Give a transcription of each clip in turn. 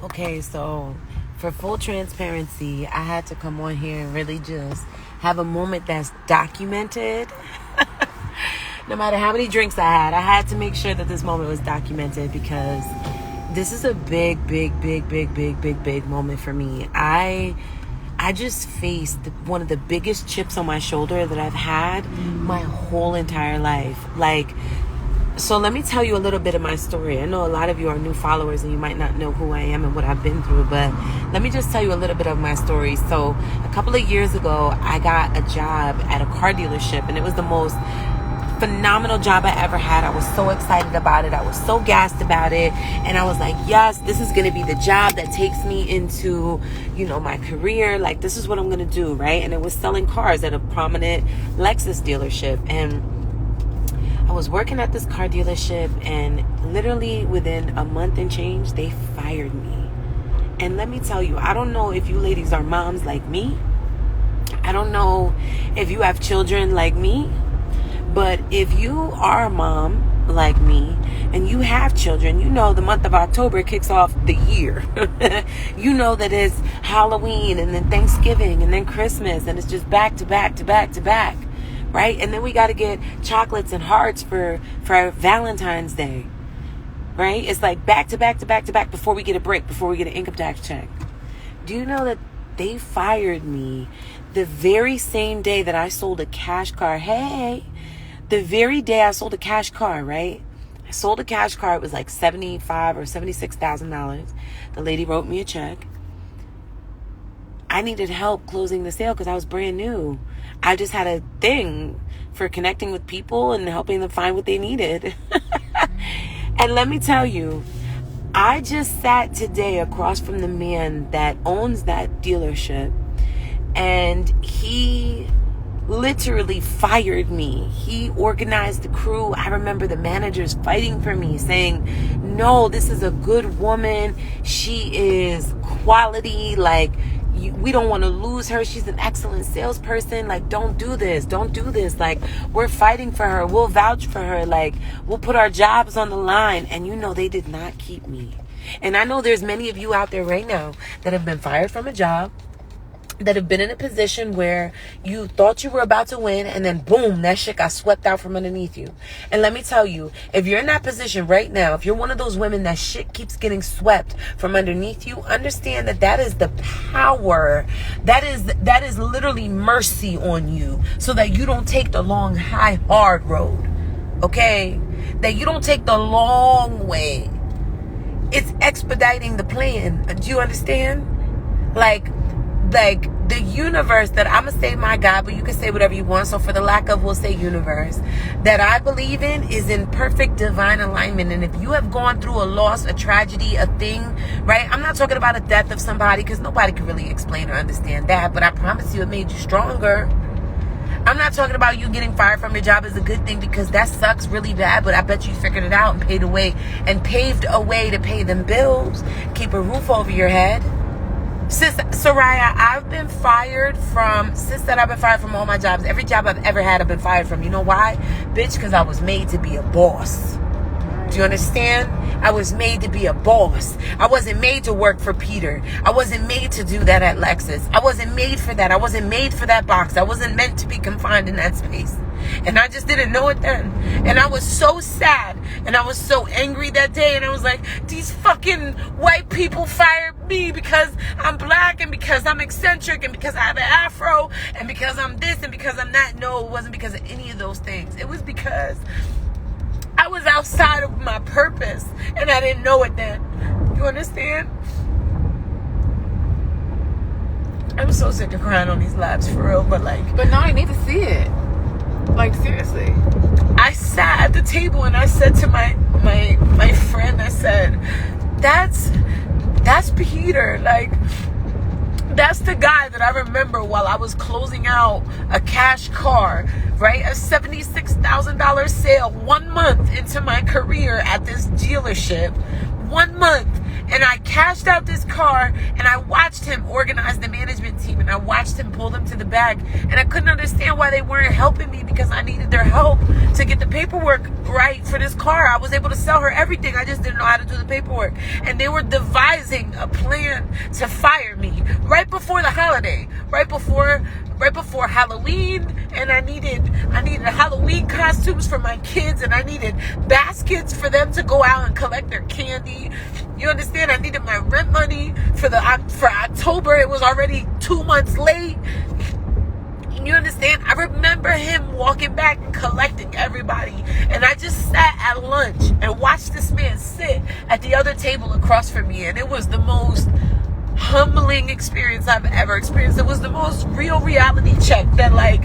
Okay, so for full transparency, I had to come on here and really just have a moment that's documented. No matter how many drinks I had to make sure that this moment was documented because this is a big moment for me. I just faced one of the biggest chips on my shoulder that I've had my whole entire life. So let me tell you a little bit of my story. I know a lot of you are new followers and you might not know who I am and what I've been through, but let me just tell you a little bit of my story. So a couple of years ago, I got a job at a car dealership, and it was the most phenomenal job I ever had. I was so excited about it. I was so gassed about it. And I was like, yes, this is going to be the job that takes me into, my career. Like, this is what I'm going to do, right? And it was selling cars at a prominent Lexus dealership. And I was working at this car dealership, and literally within a month and change, they fired me. And let me tell you, I don't know if you ladies are moms like me. I don't know if you have children like me. But if you are a mom like me and you have children, the month of October kicks off the year. You know that it's Halloween and then Thanksgiving and then Christmas, and it's just back to back to back to back. Right? And then we got to get chocolates and hearts for Valentine's Day. Right? It's like back to back to back to back before we get a break, before we get an income tax check. Do you know that they fired me the very same day that I sold a cash car? The very day I sold a cash car, right? I sold a cash car. It was like $75,000 or $76,000. The lady wrote me a check. I needed help closing the sale because I was brand new. I just had a thing for connecting with people and helping them find what they needed. And let me tell you, I just sat today across from the man that owns that dealership, and he literally fired me. He organized the crew. I remember the managers fighting for me, saying, no, this is a good woman. She is quality. We don't want to lose her. She's an excellent salesperson. Don't do this. Don't do this. We're fighting for her. We'll vouch for her. We'll put our jobs on the line. And they did not keep me. And I know there's many of you out there right now that have been fired from a job, that have been in a position where you thought you were about to win, and then boom, that shit got swept out from underneath you. And let me tell you, if you're in that position right now, if you're one of those women that shit keeps getting swept from underneath you, understand that is the power. That is literally mercy on you, so that you don't take the long, high, hard road. Okay? That you don't take the long way. It's expediting the plan. Do you understand? Like the universe that I'm going to say my God, but you can say whatever you want. So for the lack of, we'll say universe, that I believe in is in perfect divine alignment. And if you have gone through a loss, a tragedy, a thing, right? I'm not talking about a death of somebody, because nobody can really explain or understand that. But I promise you, it made you stronger. I'm not talking about you getting fired from your job is a good thing, because that sucks really bad, but I bet you figured it out and paved a way to pay them bills, keep a roof over your head. Sis Soraya, I've been fired from all my jobs. Every job I've ever had, I've been fired from. You know why? Bitch, because I was made to be a boss. Do you understand? I was made to be a boss. I wasn't made to work for Peter. I wasn't made to do that at Lexus. I wasn't made for that. I wasn't made for that box. I wasn't meant to be confined in that space. And I just didn't know it then. And I was so sad. And I was so angry that day. And I was like, these fucking white people fired me because I'm black, and because I'm eccentric, and because I have an afro, and because I'm this, and because I'm that. No, it wasn't because of any of those things. It was because I was outside of my purpose, and I didn't know it then. You understand? I'm so sick of crying on these lives, for real, but no, I need to see it. Seriously. I sat at the table and I said to my friend, I said, that's Peter. That's the guy that I remember while I was closing out a cash car, right? A $76,000 sale 1 month into my career at this dealership. 1 month. And And I cashed out this car, and I watched him organize the management team, and I watched him pull them to the back. And I couldn't understand why they weren't helping me, because I needed their help to get the paperwork right for this car. I was able to sell her everything. I just didn't know how to do the paperwork. And they were devising a plan to fire me right before the holiday, right before Halloween. And I needed Halloween costumes for my kids, and I needed baskets for them to go out and collect their candy. You understand? I needed my rent money for October. It was already 2 months late. You understand? I remember him walking back and collecting everybody. And I just sat at lunch and watched this man sit at the other table across from me. And it was the most humbling experience I've ever experienced. It was the most real reality check that, like,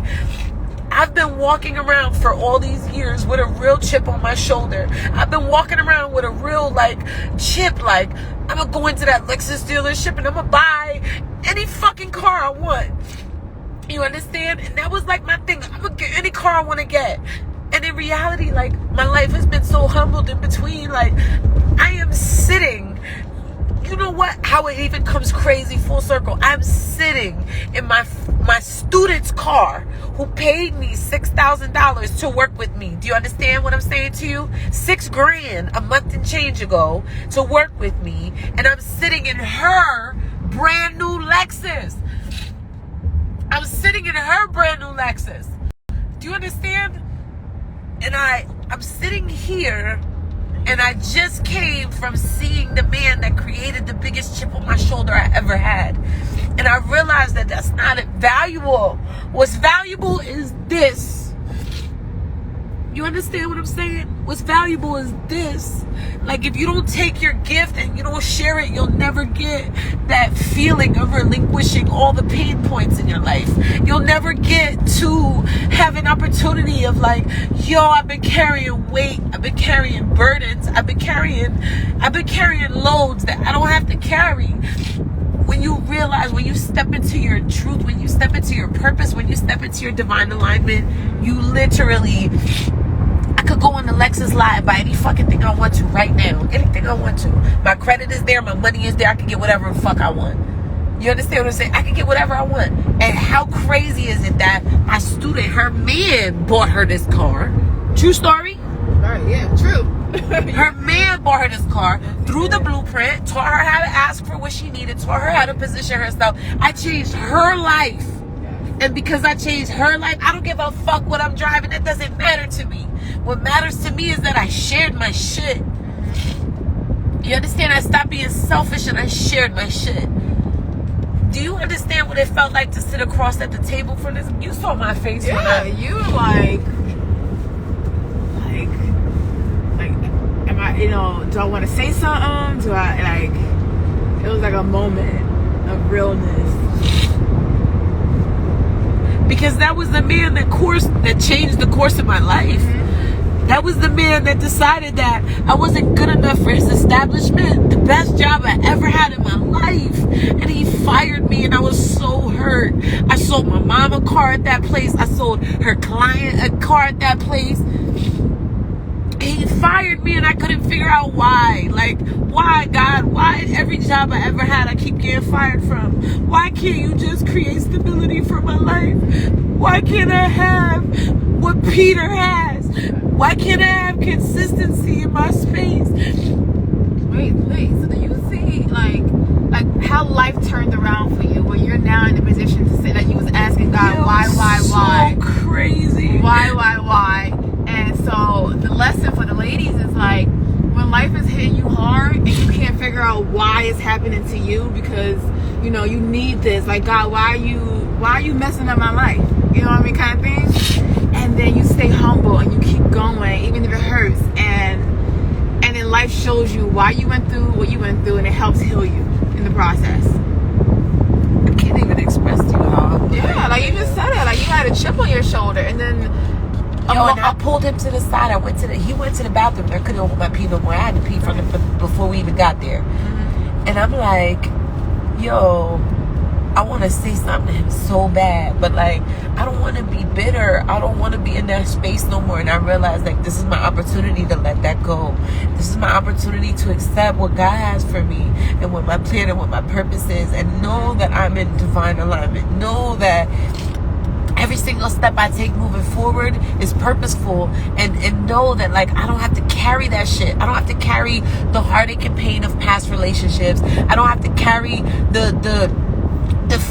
I've been walking around for all these years with a real chip on my shoulder. I've been walking around with a real, like, chip, like, I'm gonna go into that Lexus dealership and I'm gonna buy any fucking car I want. You understand? And that was like my thing. I'm gonna get any car I want to get. And in reality, like, my life has been so humbled in between. Like, I am sitting, you know what, how it even comes crazy full circle. I'm sitting in my student's car who paid me $6,000 to work with me. Do you understand what I'm saying to you? $6,000 a month and change ago to work with me. And I'm sitting in her brand new Lexus. I'm sitting in her brand new Lexus. Do you understand? And I'm sitting here, and I just came from seeing the man that created the biggest chip on my shoulder I ever had. And I realized that that's not valuable. What's valuable is this. You understand what I'm saying? What's valuable is this. Like, if you don't take your gift and you don't share it, you'll never get that feeling of relinquishing all the pain points in your life. You'll never get to have an opportunity of, like, yo, I've been carrying weight, I've been carrying burdens, I've been carrying loads that I don't have to carry. When you realize, when you step into your truth, when you step into your purpose, when you step into your divine alignment, you literally, I could go on the Lexus lot and buy any fucking thing I want to right now. Anything I want to. My credit is there. My money is there. I can get whatever the fuck I want. You understand what I'm saying? I can get whatever I want. And how crazy is it that my student, her man, bought her this car? True story? Right, yeah, true. Her man bought her this car through the blueprint, taught her how to ask for what she needed, taught her how to position herself. I changed her life. And because I changed her life, I don't give a fuck what I'm driving. That doesn't matter to me. What matters to me is that I shared my shit. You understand? I stopped being selfish and I shared my shit. Do you understand what it felt like to sit across at the table from this? You saw my face. Yeah, you were like, am I, do I want to say something? Do I, like, it was like a moment of realness. Because that was the man that changed the course of my life. That was the man that decided that I wasn't good enough for his establishment, the best job I ever had in my life. And he fired me, and I was so hurt. I sold my mom a car at that place. I sold her client a car at that place. He fired me, and I couldn't figure out why. Like, why, God? Why every job I ever had I keep getting fired from? Why can't you just create stability for my life? Why can't I have what Peter has? Why can't I have consistency in my space? Wait. So do you see, like how life turned around for you, where you're now in the position to say that you was asking God, why? So crazy. Why? And so the lesson for the ladies is, like, when life is hitting you hard and you can't figure out why it's happening to you, because you need this. Like, God, why are you messing up my life? You know what I mean, kind of thing. And then you stay humble and you keep going, even if it hurts. And then life shows you why you went through what you went through, and it helps heal you in the process. I can't even express to you how. Yeah, like you just said it. Like, you had a chip on your shoulder, and then. I pulled him to the side. He went to the bathroom. I couldn't open my pee no more. I had to pee from before we even got there. And I'm like, yo, I want to say something to him so bad, but, like, I don't want to be bitter. I don't want to be in that space no more. And I realized, like, this is my opportunity to let that go. This is my opportunity to accept what God has for me. and what my plan and what my purpose is, and know that I'm in divine alignment. Know that every single step I take moving forward is purposeful, and know that, like, I don't have to carry that shit. I don't have to carry the heartache and pain of past relationships. I don't have to carry the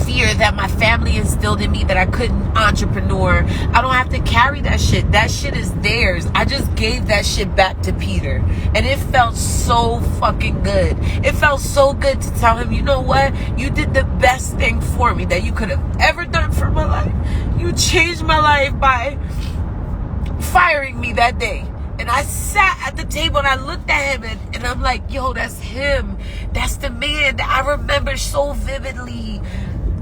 fear that my family instilled in me that I couldn't entrepreneur. I don't have to carry that shit. That shit is theirs. I just gave that shit back to Peter. And it felt so fucking good. It felt so good to tell him, you know what? You did the best thing for me that you could have ever done for my life. You changed my life by firing me that day. And I sat at the table and I looked at him and I'm like, yo, that's him. That's the man that I remember so vividly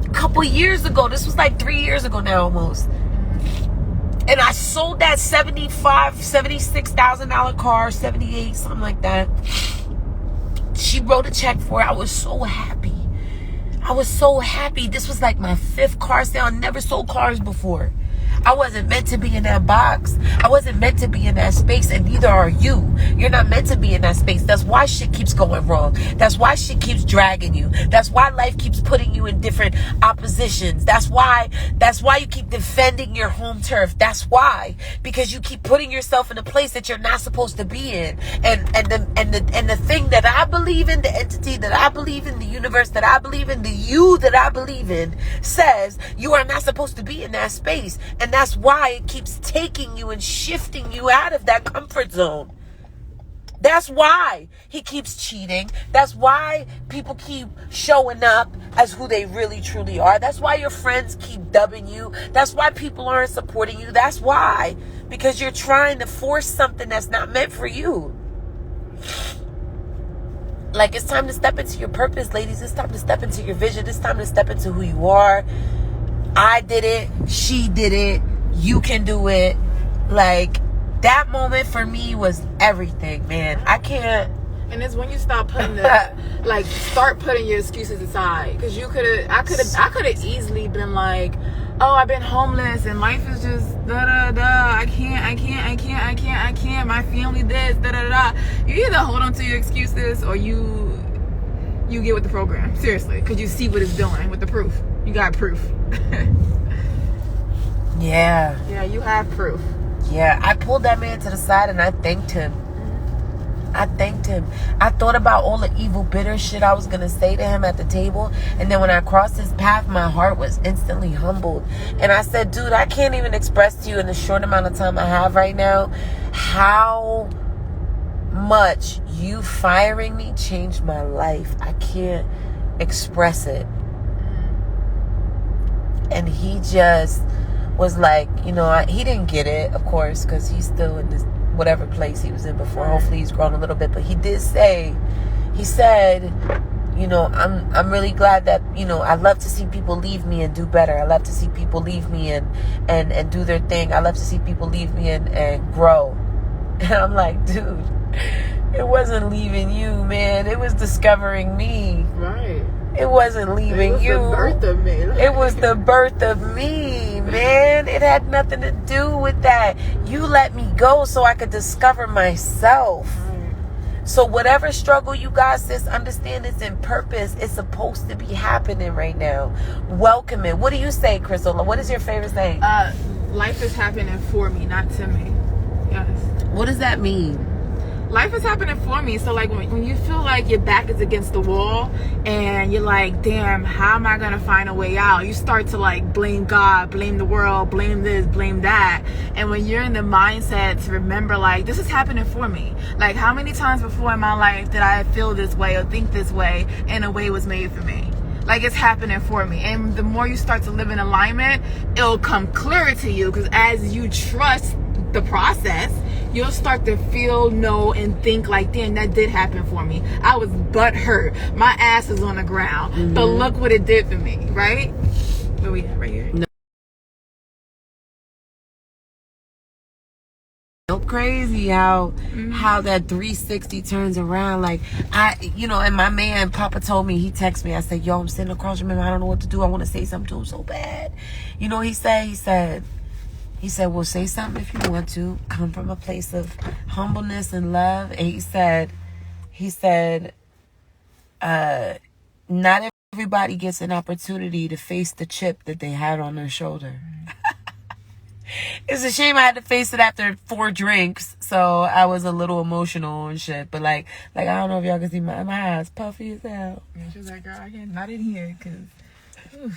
a couple years ago. This was like 3 years ago now almost. And I sold that $76,000 car, 78, something like that. She wrote a check for it. I was so happy. I was so happy. This was like my 5th car sale. I never sold cars before. I wasn't meant to be in that box. I wasn't meant to be in that space, and neither are you. You're not meant to be in that space. That's why shit keeps going wrong. That's why shit keeps dragging you. That's why life keeps putting you in different oppositions. That's why you keep defending your home turf. That's why, because you keep putting yourself in a place that you're not supposed to be in. And the thing that I believe in, the entity that I believe in, the universe that I believe in, the you that I believe in, says you are not supposed to be in that space. And that's why it keeps taking you and shifting you out of that comfort zone. That's why he keeps cheating. That's why people keep showing up as who they really truly are. That's why your friends keep dubbing you. That's why people aren't supporting you. That's why. Because you're trying to force something that's not meant for you. Like, it's time to step into your purpose, ladies. It's time to step into your vision. It's time to step into who you are. I did it. She did it. You can do it. Like, that moment for me was everything, man. I can't. And it's when you stop putting start putting your excuses aside. Because I could have easily been like, oh, I've been homeless and life is just I can't. My family this, You either hold on to your excuses or you get with the program. Seriously. Because you see what it's doing with the proof. You got proof. Yeah. Yeah, you have proof. Yeah, I pulled that man to the side and I thanked him. I thought about all the evil, bitter shit I was going to say to him at the table. And then when I crossed his path, my heart was instantly humbled. And I said, dude, I can't even express to you in the short amount of time I have right now how much you firing me changed my life. I can't express it. And he just was like, you know, he didn't get it, of course, because he's still in this whatever place he was in before. Hopefully he's grown a little bit, but he said, you know, I'm really glad that, you know, I love to see people leave me and do better. I love to see people leave me and do their thing. I love to see people leave me and grow. And I'm like, dude, it wasn't leaving you, man. It was discovering me. Right. It wasn't leaving you. It was the birth of me. It was the birth of me, man. It had nothing to do with that. You let me go so I could discover myself. So whatever struggle you got, sis, understand it's in purpose. It's supposed to be happening right now. Welcome it. What do you say, Crystal? What is your favorite saying? Life is happening for me, not to me. Yes. What does that mean? Life is happening for me. So like when you feel like your back is against the wall and you're like, damn, how am I gonna find a way out? You start to like blame God, blame the world, blame this, blame that. And when you're in the mindset to remember, like, this is happening for me. Like, how many times before in my life did I feel this way or think this way and a way was made for me? Like, it's happening for me. And the more you start to live in alignment, it'll come clearer to you, because as you trust the process, you'll start to feel, know, and think like, damn, that did happen for me. I was butt hurt. My ass is on the ground. Mm-hmm. But look what it did for me, right? Where we at right here? So crazy how that 360 turns around. Like, and my man Papa told me, he texted me, I said, yo, I'm sitting across from him, I don't know what to do, I want to say something to him so bad. You know, he said, well, say something if you want to. Come from a place of humbleness and love. And he said, not everybody gets an opportunity to face the chip that they had on their shoulder. It's a shame I had to face it after 4 drinks, so I was a little emotional and shit. But like I don't know if y'all can see my eyes puffy as hell. Yeah, she was like, girl, I can't, not in here, cause,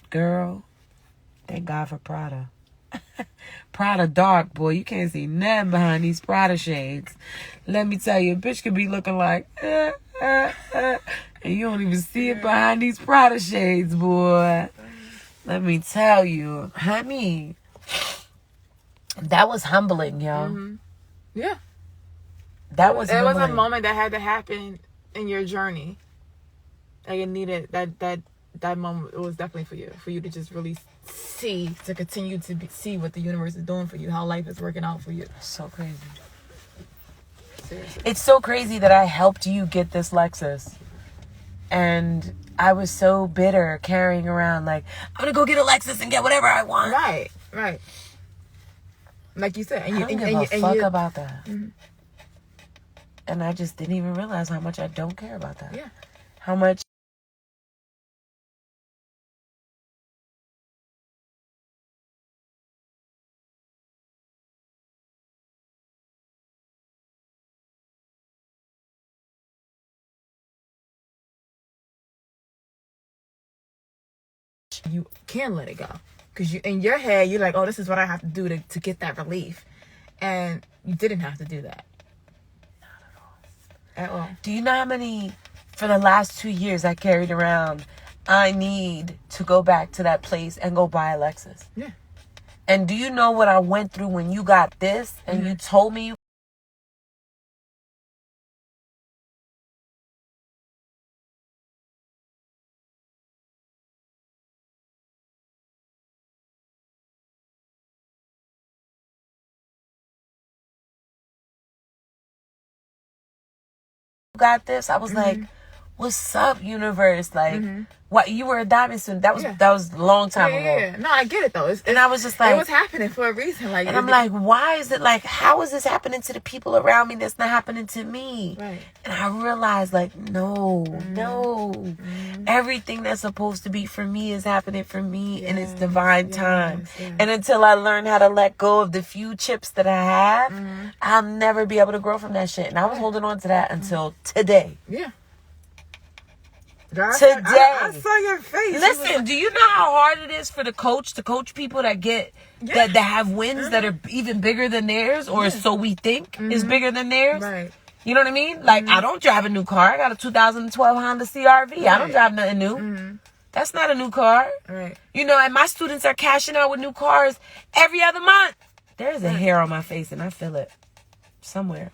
girl, thank God for Prada. Prada dark, boy. You can't see nothing behind these Prada shades. Let me tell you, a bitch could be looking like, and you don't even see it behind these Prada shades, boy. Let me tell you, honey, that was humbling, yo. Mm-hmm. Yeah. That was humbling. It was a moment that had to happen in your journey. Like, it needed, that moment, it was definitely for you to just really to continue to see what the universe is doing for you, how life is working out for you. So crazy. Seriously. It's so crazy that I helped you get this Lexus. And I was so bitter carrying around like, I'm going to go get a Lexus and get whatever I want. Right. Like you said. And I don't give a fuck about that. Mm-hmm. And I just didn't even realize how much I don't care about that. Yeah. How much you can let it go, because you, in your head, you're like, oh, this is what I have to do to get that relief, and you didn't have to do that. Not at all. Do you know how many, for the last 2 years, I carried around, I need to go back to that place and go buy a Lexus? Yeah. And do you know what I went through when you got this and you told me got this? I was like, what's up, universe? Like, what, you were a diamond student? That was a long time ago. Yeah. No, I get it though. And I was just like, it was happening for a reason. Like, and I'm like, why is it like, how is this happening to the people around me that's not happening to me? Right. And I realized, like, no. Everything that's supposed to be for me is happening for me in its divine time. Yes. And until I learn how to let go of the few chips that I have, I'll never be able to grow from that shit. And I was holding on to that until today. Yeah. Today. I saw your face. Listen, do you know how hard it is for the coach to coach people that get that have wins that are even bigger than theirs, or so we think is bigger than theirs? Right. You know what I mean? Like, I don't drive a new car. I got a 2012 Honda CRV. Right. I don't drive nothing new. That's not a new car. Right. You know, and my students are cashing out with new cars every other month. There's a hair on my face, and I feel it somewhere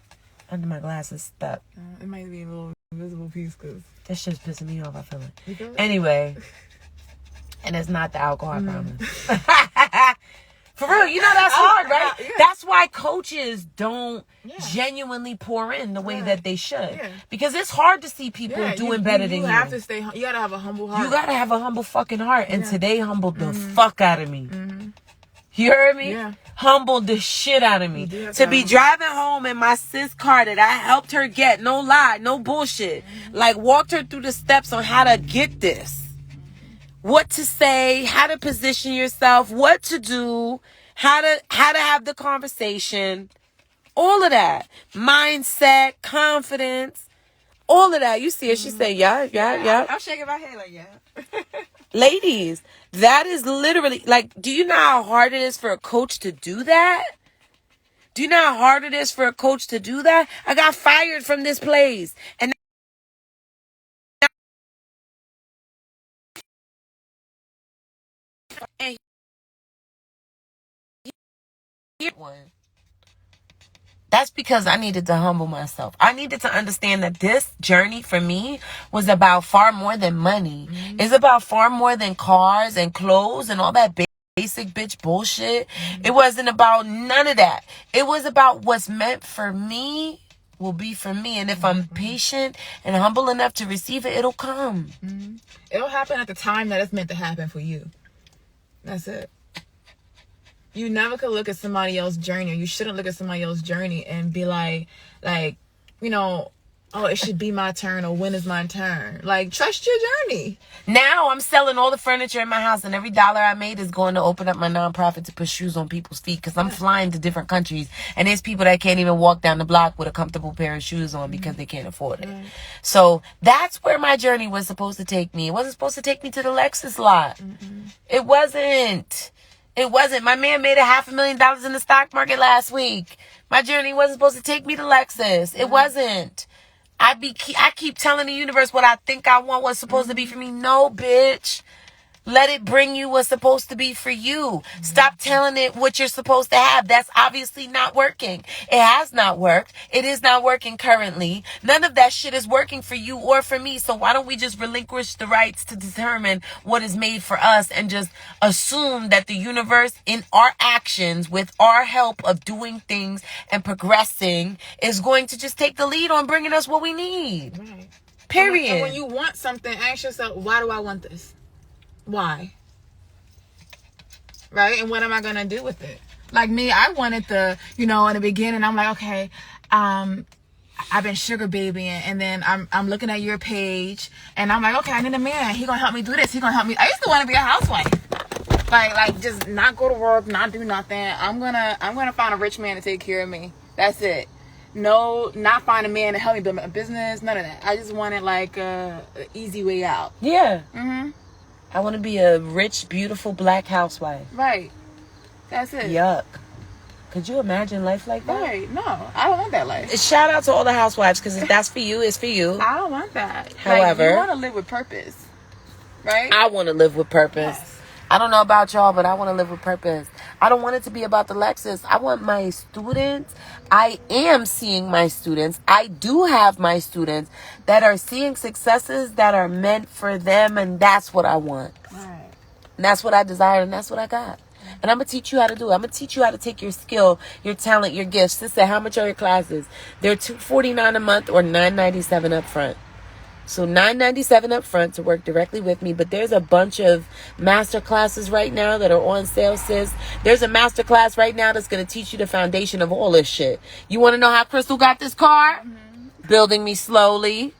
under my glasses. Stuck. It might be a little invisible piece, because that shit's pissing me off. I feel it. you feel it? Anyway, and it's not the alcohol, I promise. For real, you know that's hard, right? Yeah. That's why coaches don't genuinely pour in the way that they should. Yeah. Because it's hard to see people doing better than you. You have to stay, you gotta have a humble heart. You gotta have a humble fucking heart. And today humbled the fuck out of me. You heard me? Yeah. Humbled the shit out of me. To be driving home in my sis car that I helped her get, no lie, no bullshit. Like, walked her through the steps on how to get this. What to say, how to position yourself, what to do, how to have the conversation, all of that. Mindset, confidence, all of that. You see it, she said, yeah. I'm shaking my head like, yeah. Ladies, that is literally, like, do you know how hard it is for a coach to do that? Do you know how hard it is for a coach to do that? I got fired from this place. And that's because I needed to humble myself. I needed to understand that this journey for me was about far more than money. It's about far more than cars and clothes and all that basic bitch bullshit. It wasn't about none of that. It was about what's meant for me will be for me. And if I'm patient and humble enough to receive it, it'll come. It'll happen at the time that it's meant to happen for you. That's it. You never could look at somebody else's journey, or you shouldn't look at somebody else's journey and be like, you know, oh, it should be my turn, or when is my turn? Like, trust your journey. Now I'm selling all the furniture in my house, and every dollar I made is going to open up my nonprofit to put shoes on people's feet, because I'm flying to different countries, and there's people that can't even walk down the block with a comfortable pair of shoes on because they can't afford it. So that's where my journey was supposed to take me. It wasn't supposed to take me to the Lexus lot. It wasn't. It wasn't. My man made $500,000 in the stock market last week. My journey wasn't supposed to take me to Lexus. It wasn't. I keep telling the universe what I think I want, what's supposed to be for me. No, bitch. Let it bring you what's supposed to be for you. Stop telling it what you're supposed to have. That's obviously not working. It has not worked. It is not working currently. None of that shit is working for you or for me. So why don't we just relinquish the rights to determine what is made for us and just assume that the universe, in our actions, with our help of doing things and progressing, is going to just take the lead on bringing us what we need. Right. Period. And when you want something, ask yourself, why do I want this? Why? Right? And what am I going to do with it? Like me, I wanted in the beginning, I'm like, okay, I've been sugar babying, and then I'm looking at your page, and I'm like, okay, I need a man. He going to help me do this. He going to help me. I used to want to be a housewife. Like just not go to work, not do nothing. I'm going to find a rich man to take care of me. That's it. No, not find a man to help me build my business. None of that. I just wanted like an easy way out. Yeah. Mm-hmm. I want to be a rich, beautiful black housewife. Right. That's it. Yuck. Could you imagine life like that? Right. No, I don't want that life. Shout out to all the housewives, because if that's for you, it's for you. I don't want that. However, like, you want to live with purpose, right? I want to live with purpose. Yes. I don't know about y'all, but I want to live with purpose. I don't want it to be about the Lexus. I want my students. I am seeing my students. I do have my students that are seeing successes that are meant for them, and that's what I want. Right. And that's what I desire, and that's what I got. And I'm going to teach you how to do it. I'm going to teach you how to take your skill, your talent, your gifts. Sister, how much are your classes? They're $249 a month or $997 up front. So $997 up front to work directly with me. But there's a bunch of master classes right now that are on sale, sis. There's a master class right now that's going to teach you the foundation of all this shit. You want to know how Crystal got this car? Mm-hmm. Building me slowly.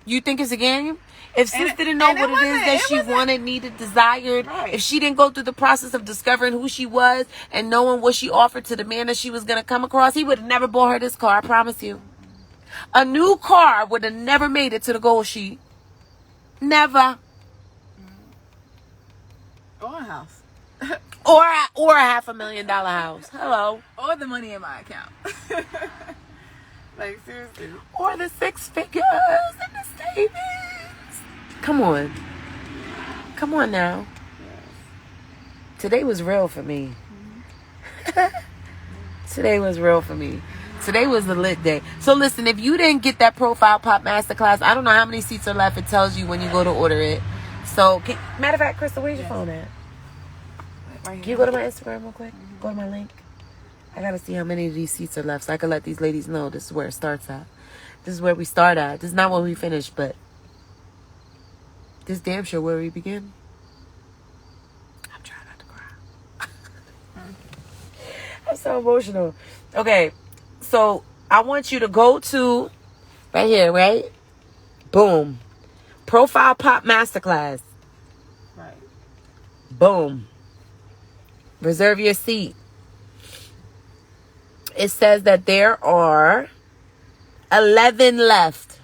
You think it's a game? If sis didn't know what it is that she wanted, needed, desired, right. If she didn't go through the process of discovering who she was and knowing what she offered to the man that she was going to come across, he would have never bought her this car, I promise you. A new car would have never made it to the goal sheet. Never. Or a house. or a $500,000 house. Hello. Or the money in my account. Like, seriously. Or the 6 figures in the savings. Come on. Come on now. Today was real for me. Today was real for me. Today was a lit day. So listen, if you didn't get that Profile Pop Masterclass, I don't know how many seats are left. It tells you when you go to order it. So, matter of fact, Crystal, where's your phone at? Right, can you go to my Instagram real quick? Mm-hmm. Go to my link. I gotta see how many of these seats are left so I can let these ladies know this is where it starts at. This is where we start at. This is not where we finish, but this damn sure where we begin. I'm trying not to cry. I'm so emotional. Okay. So I want you to go to right here, right? Boom. Profile Pop Masterclass. Right. Boom. Reserve your seat. It says that there are 11 left.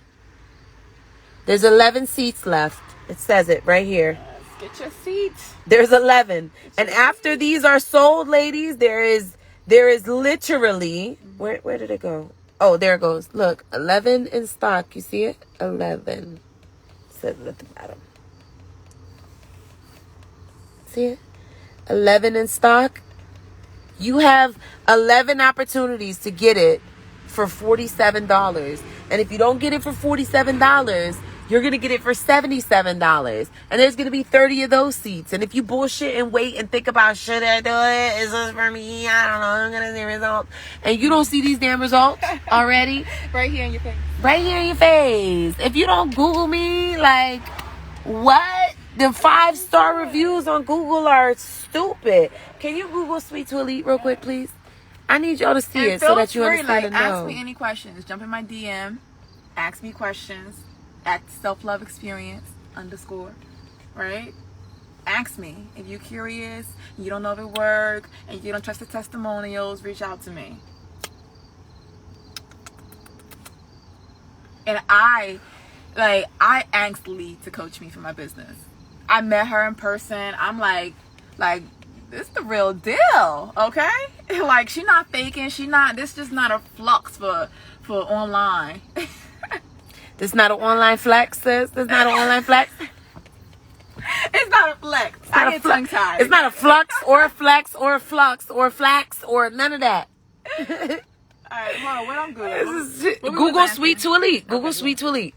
There's 11 seats left. It says it right here. Yes, get your seats. There's 11. And after these are sold, ladies, there is literally, where did it go? Oh, there it goes. Look, 11 in stock. You see it? 11. It says it at the bottom. See it? 11 in stock. You have 11 opportunities to get it for $47. And if you don't get it for $47, you're going to get it for $77. And there's going to be 30 of those seats. And if you bullshit and wait and think about, should I do it? Is this for me? I don't know. I'm going to see results. And you don't see these damn results already. Right here in your face. Right here in your face. If you don't Google me, like, what? The 5-star reviews on Google are stupid. Can you Google Sweet to Elite real quick, please? I need y'all to see it so that you understand and know. Ask me any questions. Jump in my DM. Ask me questions at selfloveexperience_, right? Ask me. If you're curious, you don't know if it works, and you don't trust the testimonials, reach out to me. And I asked Lee to coach me for my business. I met her in person. I'm like, this is the real deal, okay? Like, she not faking. This just not a flux for online. This not an online flex, sis. This not an online flex. It's not a flex. I get tongue-tied. It's not a flux or a flex or a flux or flax or none of that. All right, hold on. What I'm good. Google Sweet to Elite. Google Sweet to Elite.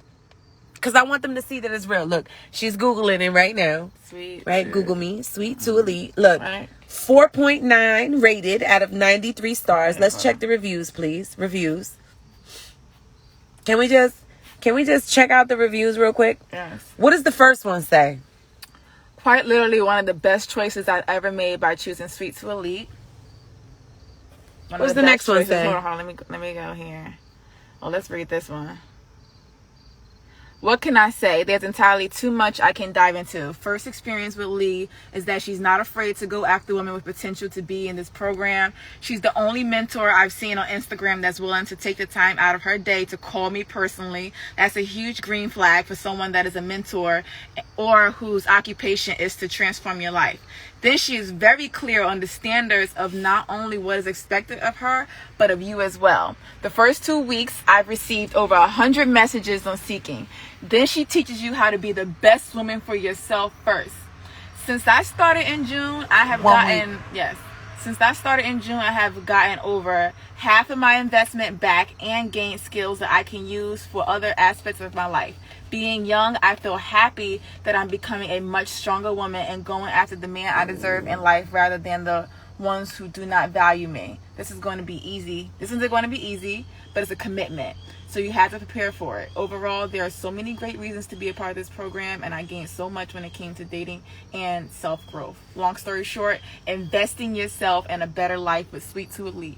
Because I want them to see that it's real. Look, she's Googling it right now. Sweet. Right? Google me. Sweet to Elite. Look. Right. 4.9 rated out of 93 stars. Let's check the reviews, please. Reviews. Can we just check out the reviews real quick? Yes. What does the first one say? Quite literally one of the best choices I've ever made by choosing Sweet to Elite. What's the next one say? Hold on, let me go here. Oh, let's read this one. What can I say? There's entirely too much I can dive into. First experience with Lee is that she's not afraid to go after women with potential to be in this program. She's the only mentor I've seen on Instagram that's willing to take the time out of her day to call me personally. That's a huge green flag for someone that is a mentor or whose occupation is to transform your life. Then she is very clear on the standards of not only what is expected of her, but of you as well. The first 2 weeks, I've received over 100 messages on Seeking. Then she teaches you how to be the best woman for yourself first. Since I started in June, I have gotten over half of my investment back and gained skills that I can use for other aspects of my life. Being young, I feel happy that I'm becoming a much stronger woman and going after the man I deserve in life rather than the ones who do not value me. This is going to be easy. This isn't going to be easy, but it's a commitment. So you have to prepare for it. Overall, there are so many great reasons to be a part of this program, and I gained so much when it came to dating and self-growth. Long story short, invest in yourself and a better life with Sweet to Elite.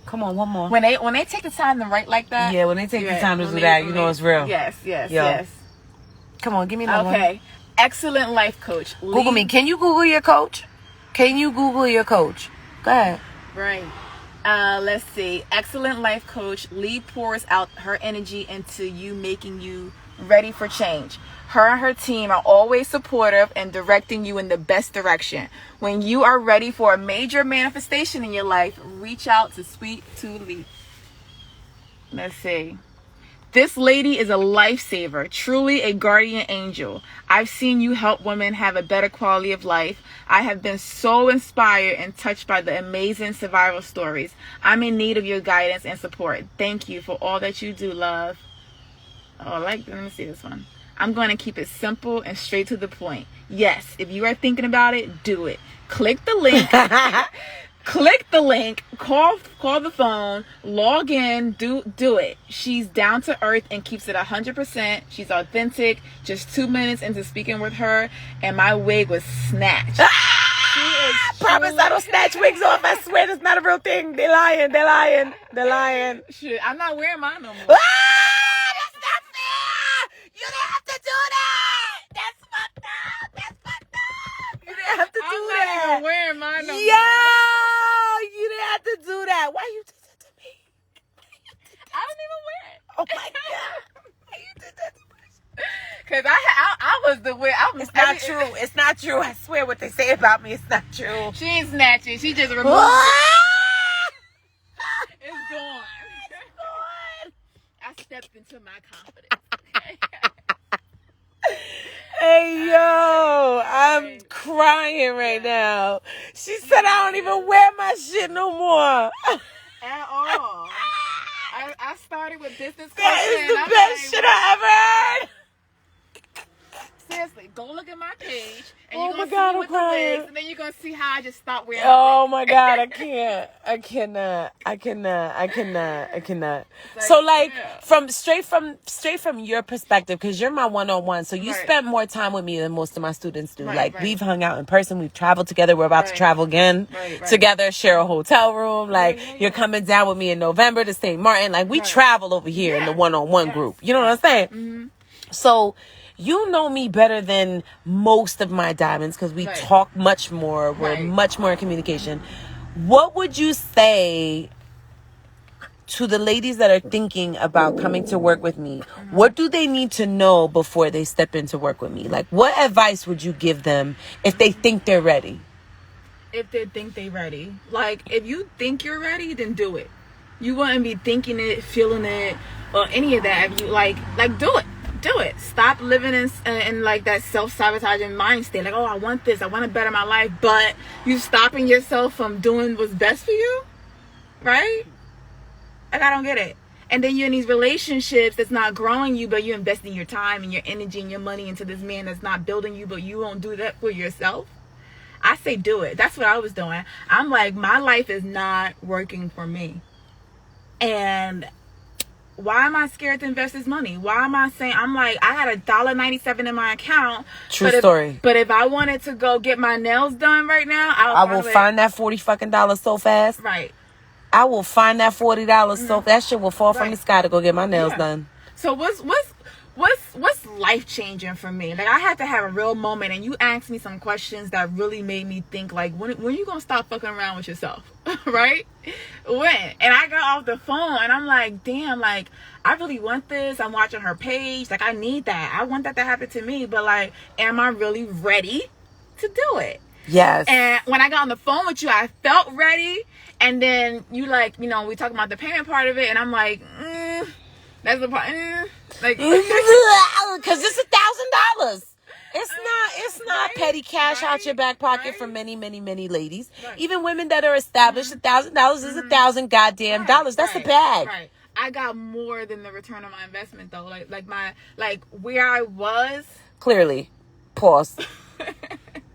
Come on, one more. When they take the time to write like that. Yeah, when they take the time to do that, you know it's real. Yes. Come on, give me another one. Okay. Excellent life coach. Google me. Can you Google your coach? Go ahead. Right. Let's see. Excellent life coach. Lee pours out her energy into you, making you ready for change. Her and her team are always supportive and directing you in the best direction. When you are ready for a major manifestation in your life, reach out to Sweet to Elite. Let's see. This lady is a lifesaver, truly a guardian angel. I've seen you help women have a better quality of life. I have been so inspired and touched by the amazing survival stories. I'm in need of your guidance and support. Thank you for all that you do, love. Let me see this one. I'm going to keep it simple and straight to the point. Yes, if you are thinking about it, do it. Click the link. Call the phone, log in, do it. She's down to earth and keeps it 100%. She's authentic. Just 2 minutes into speaking with her, and my wig was snatched. Promise I don't snatch wigs off. I swear that's not a real thing. They're lying. Shit, I'm not wearing mine no more. That's not fair. You didn't have to do that. That's fucked up. You didn't have to do that. I'm not even wearing mine no more. You didn't have to do that. Why you did that to me? I don't even wear it. Oh my God. Why you did that to me? Cause I was the way. It's not true. I swear what they say about me. It's not true. She ain't snatching. She just removed it. It's gone. I stepped into my confidence. Hey, yo, I'm crying right now. She said I don't even wear my shit no more. At all. I started with business coaching. That is the best shit I ever heard. Seriously, go go look at my page, and Oh you're my gonna God, see I'm with the crying. legs, and then you're gonna see how I just stopped wearing. Oh my God, I can't. I cannot. So like yeah. from straight from your perspective, because you're my one-on-one, so you Right. spent more time with me than most of my students do. Right, Like right. we've hung out in person, we've traveled together, we're about to Right. travel again Right, right. together, share a hotel room. Like yeah. you're coming down with me in November to St. Martin. Like we Right. travel over here in the Yes. one-on-one Yes. group. You know what I'm saying? Mm-hmm. So you know me better than most of my diamonds because we Right. talk much more. We're Right. much more in communication. What would you say to the ladies that are thinking about coming to work with me? What do they need to know before they step into work with me? Like, what advice would you give them if they think they're ready? If they think they're ready, like if you think you're ready, then do it. You wouldn't be thinking it, feeling it, or any of that. If you like do it. Do it. Stop living in like that self-sabotaging mind state. Like, oh, I want this. I want to better my life. But you stopping yourself from doing what's best for you, right? Like, I don't get it. And then you're in these relationships that's not growing you, but you're investing your time and your energy and your money into this man that's not building you, but you won't do that for yourself. I say do it. That's what I was doing. I'm like, my life is not working for me. And why am I scared to invest this money? Why am I saying, I'm like, I had $1.97 in my account. True story. But if I wanted to go get my nails done right now, I will find that $40 so fast. Right. I will find that $40 so that shit will fall from the sky to go get my nails done. So what's life changing for me? Like I had to have a real moment, and you asked me some questions that really made me think. Like when you gonna stop fucking around with yourself, right? When? And I got off the phone, and I'm like, damn, like I really want this. I'm watching her page. Like I need that. I want that to happen to me. But like, am I really ready to do it? Yes. And when I got on the phone with you, I felt ready. And then you like, you know, we talking about the payment part of it, and I'm like, that's the part, like, because it's $1,000. It's not Right, petty cash out right, your back pocket right. for many ladies. Right. Even women that are established, $1,000 is $1,000 goddamn dollars. That's a bag. Right. I got more than the return on my investment though. Like where I was. Clearly, pause.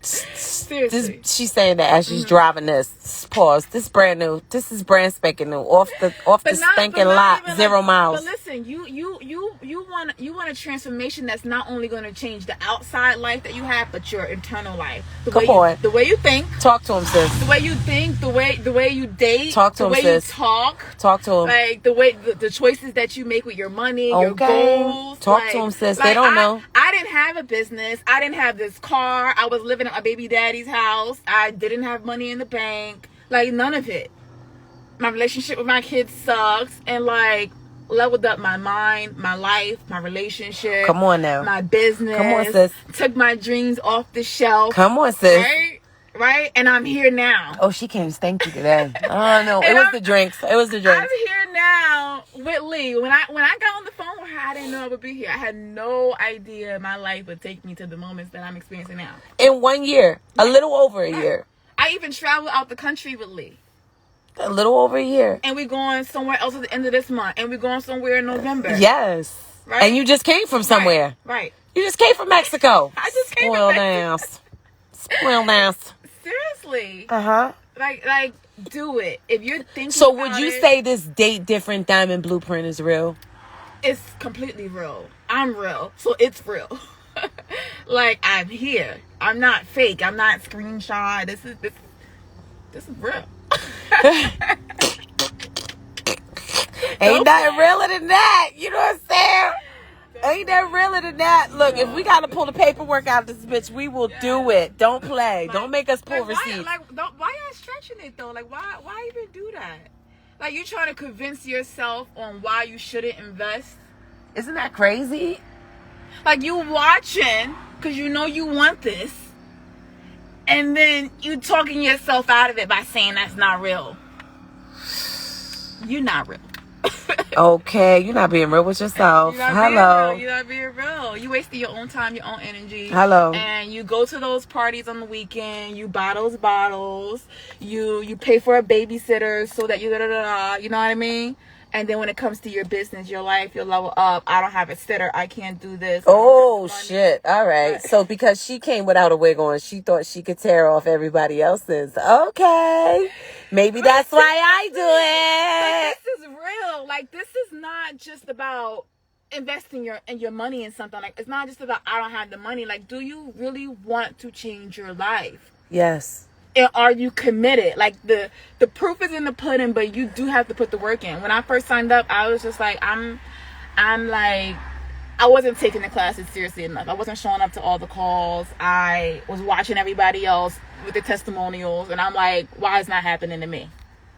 Seriously. She's saying that as she's driving this. Pause. This brand new. This is brand spanking new. Off the spanking lot. 0 miles. But listen, you want a transformation that's not only going to change the outside life that you have, but your internal life. The way you think. Talk to him, sis. The way you think. The way you date. Talk to him, sis. The way you talk. Talk to him. Like the way the choices that you make with your money, your goals. Talk to him, sis. They don't know. I didn't have a business. I didn't have this car. I was living at my baby daddy's house. I didn't have money in the bank. Like none of it. My relationship with my kids sucks, and like leveled up my mind, my life, my relationship. Come on now. My business. Come on, sis. Took my dreams off the shelf. Come on, sis. Right? And I'm here now. Oh, she came stanky today. Oh no, it was the drinks. It was the drinks. I'm here now with Lee. When I got on the phone with her, I didn't know I would be here. I had no idea my life would take me to the moments that I'm experiencing now. In 1 year, a little over a year. I even traveled out the country with Lee. A little over a year. And we're going somewhere else at the end of this month. And we're going somewhere in November. Yes. Right? And you just came from somewhere. Right. You just came from Mexico. I just came Spoiled from Mexico. ass. Spoiled ass. Seriously. Uh-huh. Like, do it. If you're thinking So would about you it, say this date different diamond blueprint is real? it's completely real. I'm real. So it's real. Like, I'm here. I'm not fake. I'm not screenshot. This is real. Ain't nothing realer than that. You know what I'm saying? Ain't that realer than that? Look, if we gotta pull the paperwork out of this bitch, we will do it. Don't play. Don't make us pull receipts. Why you stretching it though? Like, why even do that? Like, you trying to convince yourself on why you shouldn't invest. Isn't that crazy? Like, you watching because you know you want this, and then you talking yourself out of it by saying that's not real. You're not real. Okay, you're not being real with yourself. Hello. You're not being real. You wasting your own time, your own energy. Hello. And you go to those parties on the weekend. You buy those bottles. You pay for a babysitter so that you you know what I mean? And then when it comes to your business, your life, your level up, I don't have a sitter. I can't do this. Oh, shit. All right. So because she came without a wig on, she thought she could tear off everybody else's. Okay. Maybe that's why I do it. But this is real. Like, this is not just about investing your money in something. Like, it's not just about I don't have the money. Like, do you really want to change your life? Yes. And are you committed? Like, the proof is in the pudding, but you do have to put the work in. When I first signed up, I was just like, I'm like, I wasn't taking the classes seriously enough. I wasn't showing up to all the calls. I was watching everybody else with the testimonials, and I'm like, why is not happening to me?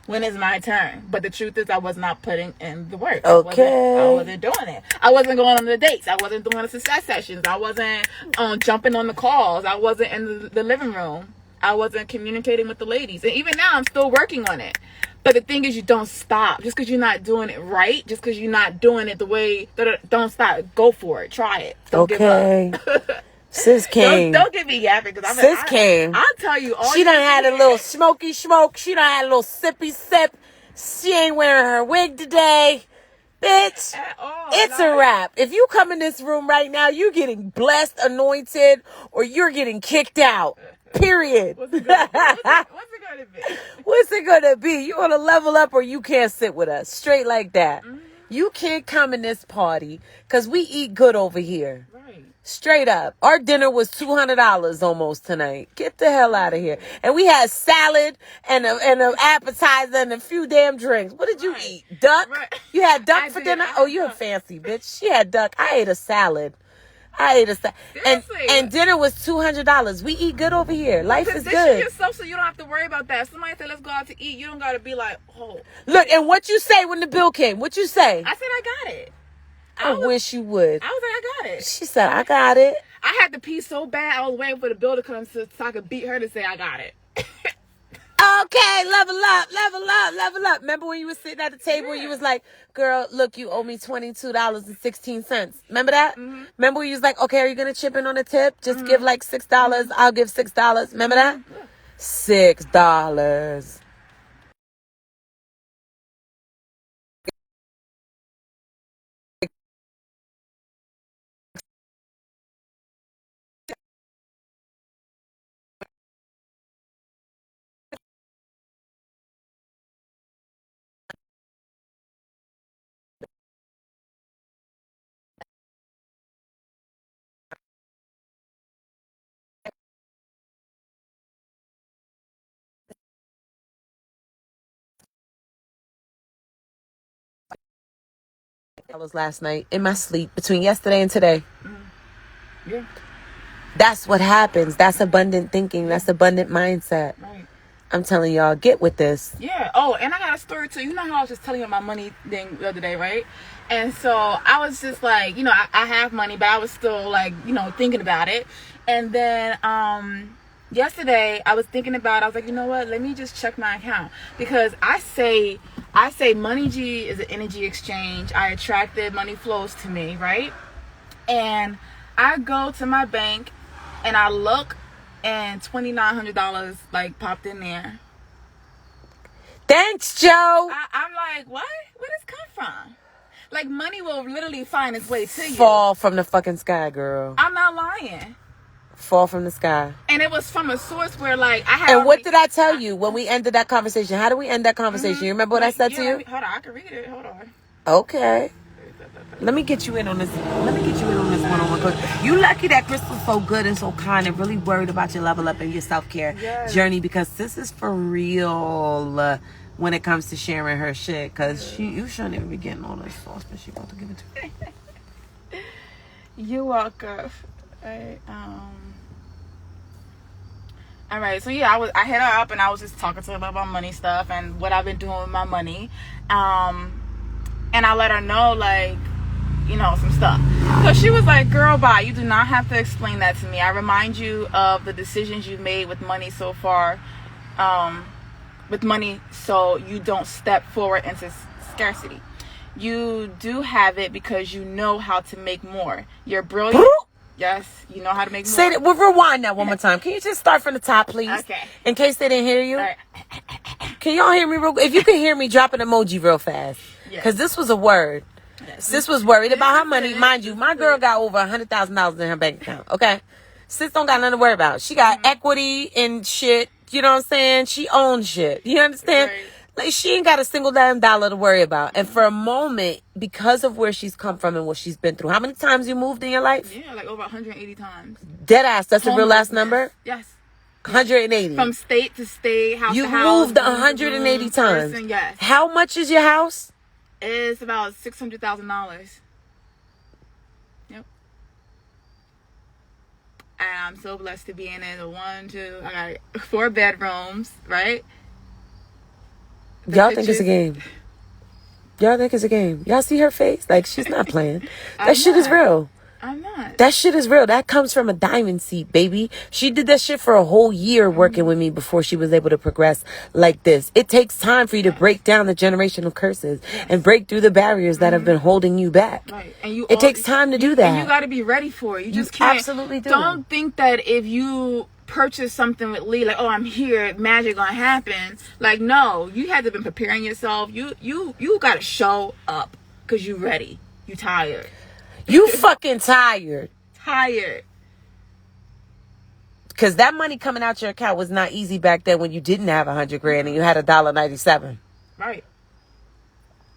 When is my turn? But the truth is, I was not putting in the work. Okay. I wasn't doing it. I wasn't going on the dates. I wasn't doing the success sessions. I wasn't jumping on the calls. I wasn't in the living room. I wasn't communicating with the ladies. And even now, I'm still working on it. But the thing is, you don't stop. Just because you're not doing it right, just because you're not doing it the way, don't stop. Go for it. Try it. Don't give up. Sis came. Don't get me yapping. Sis came. I'll tell you all. She done had a little smoky smoke. She done had a little sippy sip. She ain't wearing her wig today. Bitch, it's a wrap. If you come in this room right now, you're getting blessed, anointed, or you're getting kicked out. Period. What's it gonna be? What's it gonna be? You wanna level up or you can't sit with us. Straight like that. Mm-hmm. You can't come in this party because we eat good over here. Right. Straight up. Our dinner was $200 almost tonight. Get the hell out of here. And we had salad and an appetizer and a few damn drinks. What did you eat? Duck? Right. You had duck for dinner? Oh, you're fancy, bitch. She had duck. I ate a salad. And dinner was $200. We eat good over here. Life is good. Yourself so you don't have to worry about that. If somebody say let's go out to eat, you don't gotta be like, oh. Look, and what you say when the bill came? What you say? I said I got it. I wish you would. I was like, I got it. She said, I got it. I had to pee so bad. I was waiting for the bill to come so I could beat her to say I got it. Okay, level up, level up, level up. Remember when you was sitting at the table and you was like, girl, look, you owe me $22.16. Remember that? Mm-hmm. Remember when you was like, okay, are you going to chip in on a tip? Just give like $6. I'll give $6. Remember that? $6. I was last night in my sleep between yesterday and today. Yeah. That's what happens. That's abundant thinking. That's abundant mindset. Right. I'm telling y'all, get with this. Yeah. Oh, and I got a story too. You know how I was just telling you my money thing the other day, right? And so I was just like, I have money, but I was still like, thinking about it. And then yesterday I was thinking about it. I was like, you know what? Let me just check my account. Because I say Money G is an energy exchange. I attract it. Money flows to me, right? And I go to my bank and I look and $2,900 like popped in there. Thanks, Joe. I'm like, what? Where does it come from? Like, money will literally find its way to you. Fall from the fucking sky, girl. I'm not lying. Fall from the sky. And it was from a source where, like, I had. And what did I tell you when we ended that conversation? How did we end that conversation? Mm-hmm. You remember what I said to you? Hold on, I can read it. Hold on. Okay. Let me get you in on this. Let me get you in on this one-on-one. You lucky that Crystal's so good and so kind and really worried about your level up and your self-care journey, because this is for real when it comes to sharing her shit. Because you shouldn't even be getting all this sauce, but she about to give it to you. You're welcome. All right, so yeah, I hit her up and I was just talking to her about my money stuff and what I've been doing with my money. And I let her know, like, some stuff. So she was like, girl, bye. You do not have to explain that to me. I remind you of the decisions you've made with money so far, so you don't step forward into scarcity. You do have it because you know how to make more. You're brilliant. Yes, you know how to make more. Say that. We'll rewind that one more time. Can you just start from the top, please? Okay. In case they didn't hear you. All right. Can y'all hear me real? If you can hear me, drop an emoji real fast. Because this was a word. Yes. Sis was worried about her money. Mind you, my girl got over $100,000 in her bank account. Okay? Sis don't got nothing to worry about. She got equity in shit. You know what I'm saying? She owns shit. You understand? Right. Like, she ain't got a single damn dollar to worry about. And for a moment, because of where she's come from and what she's been through, how many times you moved in your life? Yeah, like over 180 times. Dead ass. That's the real last Homelessness. number? Yes. 180. From state to state, house You to house. moved 180 times. Person, yes. How much is your house? It's about $600,000. Yep. And I'm so blessed to be in it. I got 4 bedrooms, right? Y'all think it's a game. Y'all think it's a game. Y'all see her face? Like, she's not playing. That shit is real. I'm not. That shit is real. That comes from a diamond seat, baby. She did that shit for a whole year working with me before she was able to progress like this. It takes time for you to break down the generational curses and break through the barriers that have been holding you back. Right. And it takes time to do that. And you got to be ready for it. You just can't. Absolutely do. Don't think that if you purchase something with Lee, like, oh, I'm here, magic gonna happen. Like, no, you had to been preparing yourself. You got to show up because you ready. You tired. You fucking tired. Tired. Because that money coming out your account was not easy back then when you didn't have $100,000 and you had $1.97. Right.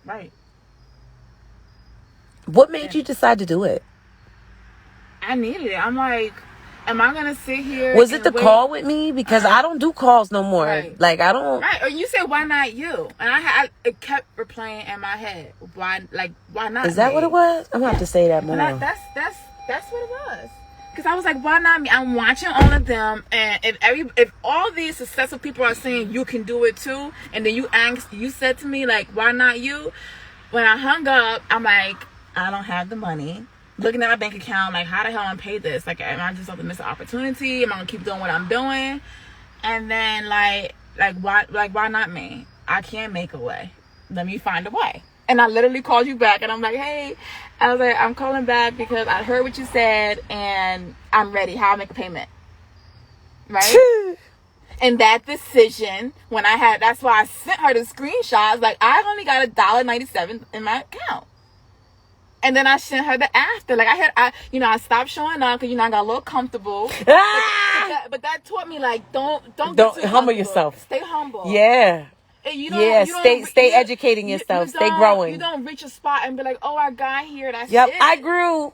Right. What made you decide to do it? I needed it. I'm like, am I gonna sit here? Was it the call with me? Because I don't do calls no more. Right. Like, I don't. Right. Or you said, why not you? And it kept replaying in my head. Why not? Is that what it was? I'm gonna have to say that more. And that's what it was. Because I was like, why not me? I'm watching all of them, and if all these successful people are saying you can do it too, and then you said to me, like, why not you? When I hung up, I'm like, I don't have the money. Looking at my bank account, like, how the hell am I pay this? Like, am I just about to miss an opportunity? Am I gonna keep doing what I'm doing? And then why not me? I can't make a way. Let me find a way. And I literally called you back, and I'm like, hey, I was like, I'm calling back because I heard what you said, and I'm ready. How I make a payment, right? And that decision, that's why I sent her the screenshots. Like, I only got $1.97 in my account. And then I sent her the after. Like, I stopped showing up because, I got a little comfortable. But that taught me, like, don't humble yourself. Stay humble. Yeah. And stay educating yourself. Stay growing. You don't reach a spot and be like, oh, I got here. That's it. I grew.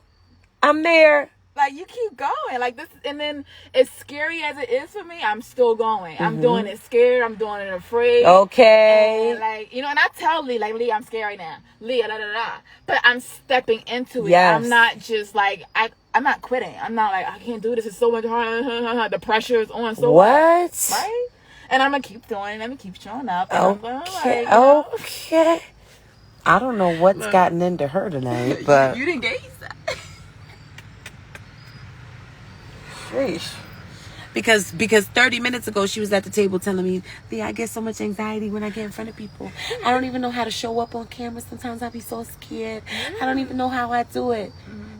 I'm there. Like, you keep going. Like, this, and then as scary as it is for me, I'm still going. I'm doing it scared. I'm doing it afraid. Okay. And and I tell Lee, like, Lee, I'm scared right now. Lee, da da da. But I'm stepping into it. Yes. I'm not just like, I'm not quitting. I'm not like, I can't do this. It's so much hard. The pressure is on. So what? Right? And I'm going to keep doing it. I'm going to keep showing up. Okay. Okay. I don't know what's gotten into her tonight, but you didn't gauge that. Because 30 minutes ago she was at the table telling me, Lee, I get so much anxiety when I get in front of people. I don't even know how to show up on camera. Sometimes I be so scared. I don't even know how I do it.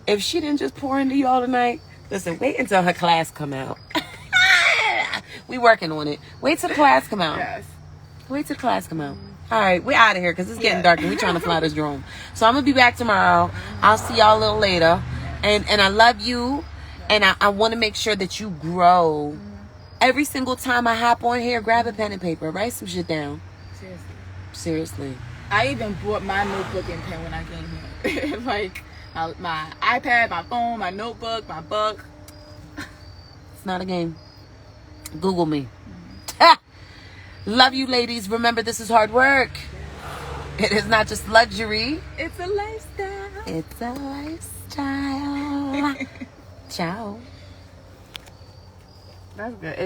If she didn't just pour into y'all tonight, listen, wait until her class come out. We working on it. Wait till the class come out. Yes. Wait till the class come out. All right, we're out of here because it's getting dark and we're trying to fly this drone. So I'm going to be back tomorrow. I'll see y'all a little later. And I love you. And I want to make sure that you grow. Every single time I hop on here, grab a pen and paper. Write some shit down. Seriously. I even brought my notebook and pen when I came here. Like, my iPad, my phone, my notebook, my book. It's not a game. Google me. Love you, ladies. Remember, this is hard work. It is not just luxury. It's a lifestyle. It's a lifestyle. Ciao. That's good.